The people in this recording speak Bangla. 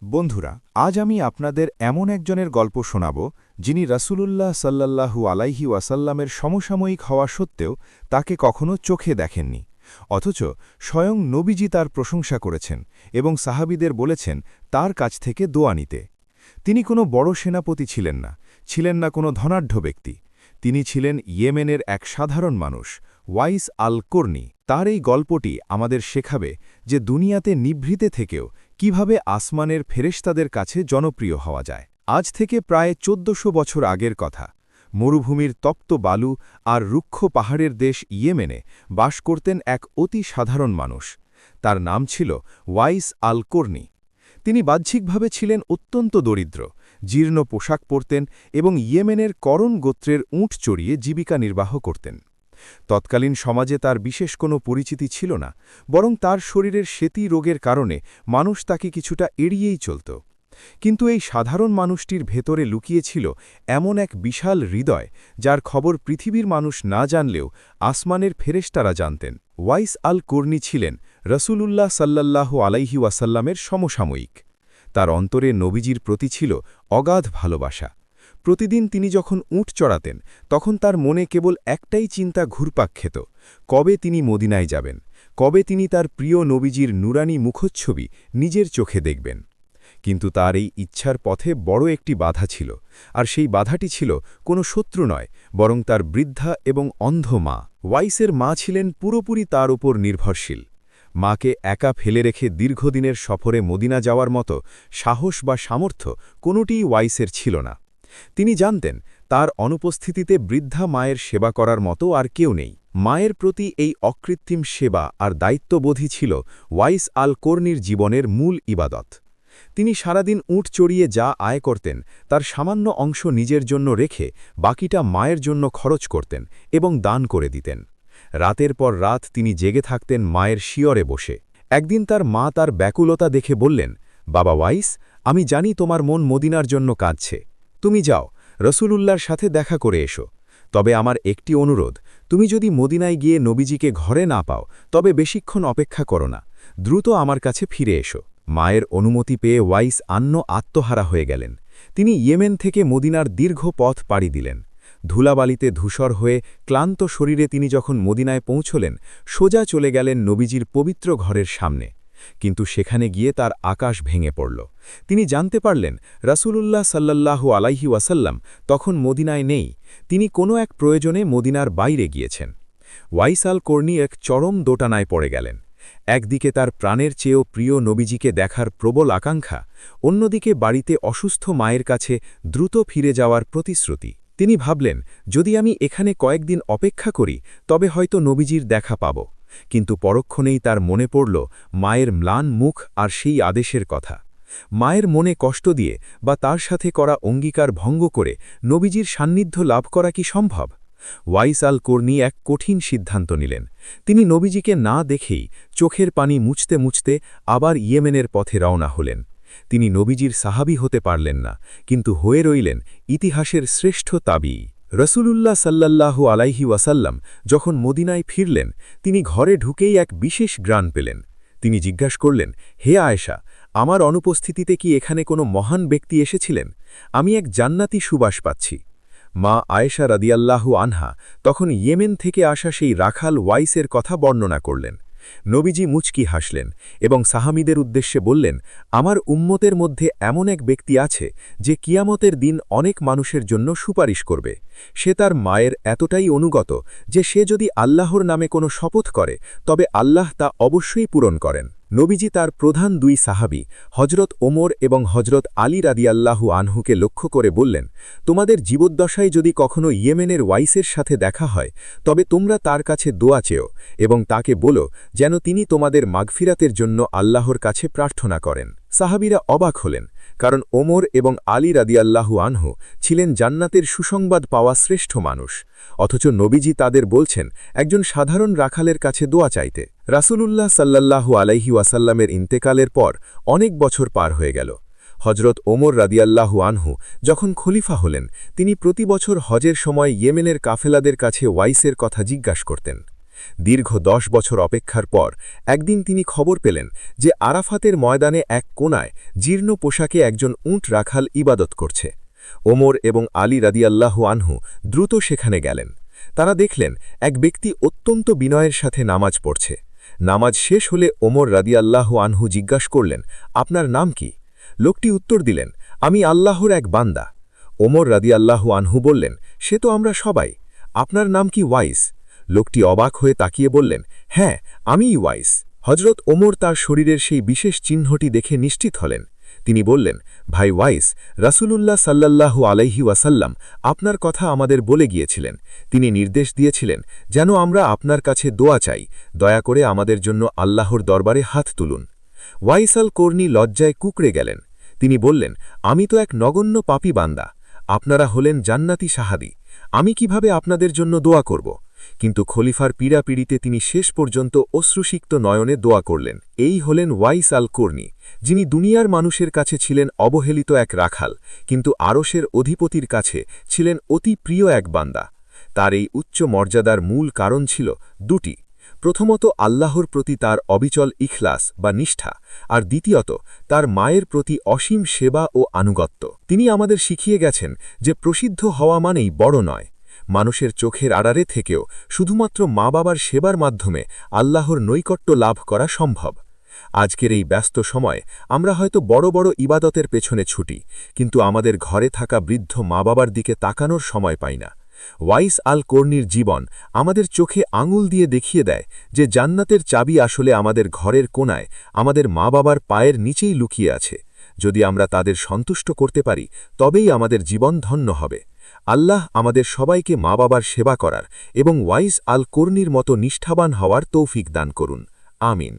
বন্ধুরা, আজ আমি আপনাদের এমন একজনের গল্প শোনাব যিনি রাসূলুল্লাহ সাল্লাল্লাহু আলাইহি ওয়াসাল্লামের সমসাময়িক হওয়া সত্ত্বেও তাকে কখনো চোখে দেখেননি। অথচ স্বয়ং নবীজি তার প্রশংসা করেছেন এবং সাহাবীদের বলেছেন তার কাছ থেকে দোয়া নিতে। তিনি কোনো বড় সেনাপতি ছিলেন না কোনো ধনাঢ্য ব্যক্তি। তিনি ছিলেন ইয়েমেনের এক সাধারণ মানুষ, ওয়াইস আল কর্নি। তার এই গল্পটি আমাদের শেখাবে যে দুনিয়াতে নিভৃতে থেকেও কিভাবে আসমানের ফেরেশতাদের কাছে জনপ্রিয় হওয়া যায়। আজ থেকে প্রায় ১৪০০ বছর আগের কথা। মরুভূমির তপ্ত বালু আর রুক্ষ পাহাড়ের দেশ ইয়েমেনে বাস করতেন এক অতি সাধারণ মানুষ। তার নাম ছিল ওয়াইস আল কর্নি। তিনি বাহ্যিকভাবে ছিলেন অত্যন্ত দরিদ্র, জীর্ণ পোশাক পরতেন এবং ইয়েমেনের করণ গোত্রের উঁট চড়িয়ে জীবিকা নির্বাহ করতেন। তৎকালীন সমাজে তার বিশেষ কোনো পরিচিতি ছিল না, বরং তার শরীরের শ্বেতি রোগের কারণে মানুষ তাকে কিছুটা এড়িয়েই চলত। কিন্তু এই সাধারণ মানুষটির ভেতরে লুকিয়েছিল এমন এক বিশাল হৃদয়, যার খবর পৃথিবীর মানুষ না জানলেও আসমানের ফেরেশতারা জানতেন। ওয়াইস আল কর্নি ছিলেন রাসূলুল্লাহ সাল্লাল্লাহু আলাইহি ওয়াসাল্লামের সমসাময়িক। তার অন্তরে নবীজির প্রতি ছিল অগাধ ভালোবাসা। প্রতিদিন তিনি যখন উট চড়াতেন তখন তার মনে কেবল একটাই চিন্তা ঘুরপাক খেত, কবে তিনি মদিনায় যাবেন, কবে তিনি তার প্রিয় নবীজির নুরানি মুখচ্ছবি নিজের চোখে দেখবেন। কিন্তু তার এই ইচ্ছার পথে বড় একটি বাধা ছিল, আর সেই বাধাটি ছিল কোনো শত্রু নয়, বরং তার বৃদ্ধা এবং অন্ধ মা। ওয়াইসের মা ছিলেন পুরোপুরি তার উপর নির্ভরশীল। মাকে একা ফেলে রেখে দীর্ঘদিনের সফরে মদিনা যাওয়ার মতো সাহস বা সামর্থ্য কোনোটিই ওয়াইসের ছিল না। তিনি জানতেন তার অনুপস্থিতিতে বৃদ্ধা মায়ের সেবা করার মতো আর কেউ নেই। মায়ের প্রতি এই অকৃত্রিম সেবা আর দায়িত্ববোধই ছিল ওয়াইস আল কর্নির জীবনের মূল ইবাদত। তিনি সারাদিন উট চড়িয়ে যা আয় করতেন তার সামান্য অংশ নিজের জন্য রেখে বাকিটা মায়ের জন্য খরচ করতেন এবং দান করে দিতেন। রাতের পর রাত তিনি জেগে থাকতেন মায়ের শিয়রে বসে। একদিন তার মা তার ব্যাকুলতা দেখে বললেন, বাবা ওয়াইস, আমি জানি তোমার মন মদিনার জন্য কাঁদছে। তুমি যাও, রসূলুল্লাহর সাথে দেখা করে এসো। তবে আমার একটি অনুরোধ, তুমি যদি মদিনায় গিয়ে নবীজিকে ঘরে না পাও তবে বেশিক্ষণ অপেক্ষা করো না, দ্রুত আমার কাছে ফিরে এসো। মায়ের অনুমতি পেয়ে ওয়াইস আত্মহারা হয়ে গেলেন। তিনি ইয়েমেন থেকে মদিনার দীর্ঘ পথ পাড়ি দিলেন। ধুলাবালিতে ধূসর হয়ে ক্লান্ত শরীরে তিনি যখন মদিনায় পৌঁছলেন, সোজা চলে গেলেন নবীজির পবিত্র ঘরের সামনে। কিন্তু সেখানে গিয়ে তার আকাশ ভেঙে পড়ল। তিনি জানতে পারলেন রাসূলুল্লাহ সাল্লাল্লাহু আলাইহি ওয়াসাল্লাম তখন মদিনায় নেই, তিনি কোনো এক প্রয়োজনে মদিনার বাইরে গিয়েছেন। ওয়াইস আল কর্নি এক চরম দোটানায় পড়ে গেলেন। একদিকে তার প্রাণের চেয়েও প্রিয় নবীজিকে দেখার প্রবল আকাঙ্ক্ষা, অন্যদিকে বাড়িতে অসুস্থ মায়ের কাছে দ্রুত ফিরে যাওয়ার প্রতিশ্রুতি। তিনি ভাবলেন, যদি আমি এখানে কয়েকদিন অপেক্ষা করি তবে হয়তো নবীজির দেখা পাব। কিন্তু পরক্ষণেই তার মনে পড়ল মায়ের ম্লান মুখ আর সেই আদেশের কথা। মায়ের মনে কষ্ট দিয়ে বা তার সাথে করা অঙ্গীকার ভঙ্গ করে নবীজির সান্নিধ্য লাভ করা কি সম্ভব? ওয়াইস আল কর্নি এক কঠিন সিদ্ধান্ত নিলেন। তিনি নবীজিকে না দেখেই চোখের পানি মুছতে মুছতে আবার ইয়েমেনের পথে রওনা হলেন। তিনি নবীজির সাহাবী হতে পারলেন না, কিন্তু হয়ে রইলেন ইতিহাসের শ্রেষ্ঠ তাবী। রসূলুল্লাহ সাল্লাল্লাহু আলাইহি ওয়াসাল্লাম যখন মদিনায় ফিরলেন, তিনি ঘরে ঢুকেই এক বিশেষ গ্রাণ পেলেন। তিনি জিজ্ঞাসা করলেন, হে আয়েশা, আমার অনুপস্থিতিতে কি এখানে কোনো মহান ব্যক্তি এসেছিলেন? আমি এক জান্নাতি সুবাস পাচ্ছি। মা আয়েশা রাদিয়াল্লাহু আনহা তখন ইয়েমেন থেকে আসা সেই রাখাল ওয়াইসের কথা বর্ণনা করলেন। নবীজি মুচকি হাসলেন এবং সাহামীদের উদ্দেশ্যে বললেন, আমার উম্মতের মধ্যে এমন এক ব্যক্তি আছে যে কিয়ামতের দিন অনেক মানুষের জন্য সুপারিশ করবে। সে তার মায়ের এতটাই অনুগত যে সে যদি আল্লাহর নামে কোনো শপথ করে তবে আল্লাহ তা অবশ্যই পূরণ করেন। নবীজি তার প্রধান দুই সাহাবী হজরত ওমর এবং হজরত আলী রাদিয়াল্লাহু আনহুকে লক্ষ্য করে বললেন, তোমাদের জীবদ্দশায় যদি কখনো ইয়েমেনের ওয়াইসের সাথে দেখা হয় তবে তোমরা তার কাছে দোয়া চেও এবং তাকে বলো যেন তিনি তোমাদের মাগফিরাতের জন্য আল্লাহর কাছে প্রার্থনা করেন। সাহাবীরা অবাক হলেন, কারণ ওমর এবং আলী রাদিয়াল্লাহু আনহু ছিলেন জান্নাতের সুসংবাদ পাওয়া শ্রেষ্ঠ মানুষ, অথচ নবীজি তাদের বলছেন একজন সাধারণ রাখালের কাছে দোয়া চাইতে। রাসূলুল্লাহ সাল্লাল্লাহু আলাইহি ওয়াসাল্লামের ইন্তেকালের পর অনেক বছর পার হয়ে গেল। হজরত ওমর রাদিয়াল্লাহু আনহু যখন খলিফা হলেন, তিনি প্রতি বছর হজের সময় ইয়েমেনের কাফেলাদের কাছে ওয়াইসের কথা জিজ্ঞাসা করতেন। দীর্ঘ 10 বছর অপেক্ষার পর একদিন তিনি খবর পেলেন যে আরাফাতের ময়দানে এক কোণায় জীর্ণ পোশাকে একজন উট রাখাল ইবাদত করছে। ওমর এবং আলী রাদিয়াল্লাহু আনহু দ্রুত সেখানে গেলেন। তারা দেখলেন এক ব্যক্তি অত্যন্ত বিনয়ের সাথে নামাজ পড়ছে। নামাজ শেষ হলে ওমর রাদিয়াল্লাহু আনহু জিজ্ঞাসা করলেন, আপনার নাম কি? লোকটি উত্তর দিলেন, আমি আল্লাহর এক বান্দা। ওমর রাদিয়াল্লাহু আনহু বললেন, সে তো আমরা সবাই। আপনার নাম কি ওয়াইস? লোকটি অবাক হয়ে তাকিয়ে বললেন, হ্যাঁ, আমিই ওয়াইস। হজরত ওমর তার শরীরের সেই বিশেষ চিহ্নটি দেখে নিশ্চিত হলেন। তিনি বললেন, ভাই ওয়াইস, রাসূলুল্লাহ সাল্লাল্লাহু আলাইহি ওয়াসাল্লাম আপনার কথা আমাদের বলে গিয়েছিলেন। তিনি নির্দেশ দিয়েছিলেন যেন আমরা আপনার কাছে দোয়া চাই, দয়া করে আমাদের জন্য আল্লাহর দরবারে হাত তুলুন। ওয়াইস আল কর্নি লজ্জায় কুঁকড়ে গেলেন। তিনি বললেন, আমি তো এক নগণ্য পাপী বান্দা, আপনারা হলেন জান্নাতি সাহাবী, আমি কিভাবে আপনাদের জন্য দোয়া করব? কিন্তু খলিফার পীড়াপিড়িতে তিনি শেষ পর্যন্ত অশ্রুসিক্ত নয়নে দোয়া করলেন। এই হলেন ওয়াইস আল কর্নি, যিনি দুনিয়ার মানুষের কাছে ছিলেন অবহেলিত এক রাখাল, কিন্তু আরশের অধিপতির কাছে ছিলেন অতি প্রিয় এক বান্দা। তার এই উচ্চ মর্যাদার মূল কারণ ছিল দুটি। প্রথমত, আল্লাহর প্রতি তার অবিচল ইখলাস বা নিষ্ঠা, আর দ্বিতীয়ত তার মায়ের প্রতি অসীম সেবা ও আনুগত্য। তিনি আমাদের শিখিয়ে গেছেন যে প্রসিদ্ধ হওয়া মানেই বড় নয়। মানুষের চোখের আড়ালে থেকেও শুধুমাত্র মা বাবার সেবার মাধ্যমে আল্লাহর নৈকট্য লাভ করা সম্ভব। আজকের এই ব্যস্ত সময়ে আমরা হয়তো বড় বড় ইবাদতের পেছনে ছুটি, কিন্তু আমাদের ঘরে থাকা বৃদ্ধ মা বাবার দিকে তাকানোর সময় পাই না। ওয়াইস আল কর্নির জীবন আমাদের চোখে আঙুল দিয়ে দেখিয়ে দেয় যে জান্নাতের চাবি আসলে আমাদের ঘরের কোণায়, আমাদের মা বাবার পায়ের নিচেই লুকিয়ে আছে। যদি আমরা তাদের সন্তুষ্ট করতে পারি, তবেই আমাদের জীবন ধন্য হবে। আল্লাহ আমাদের সবাইকে মা বাবার সেবা করার এবং ওয়াইস আল কর্নির মতো নিষ্ঠাবান হওয়ার তৌফিক দান করুন। আমিন।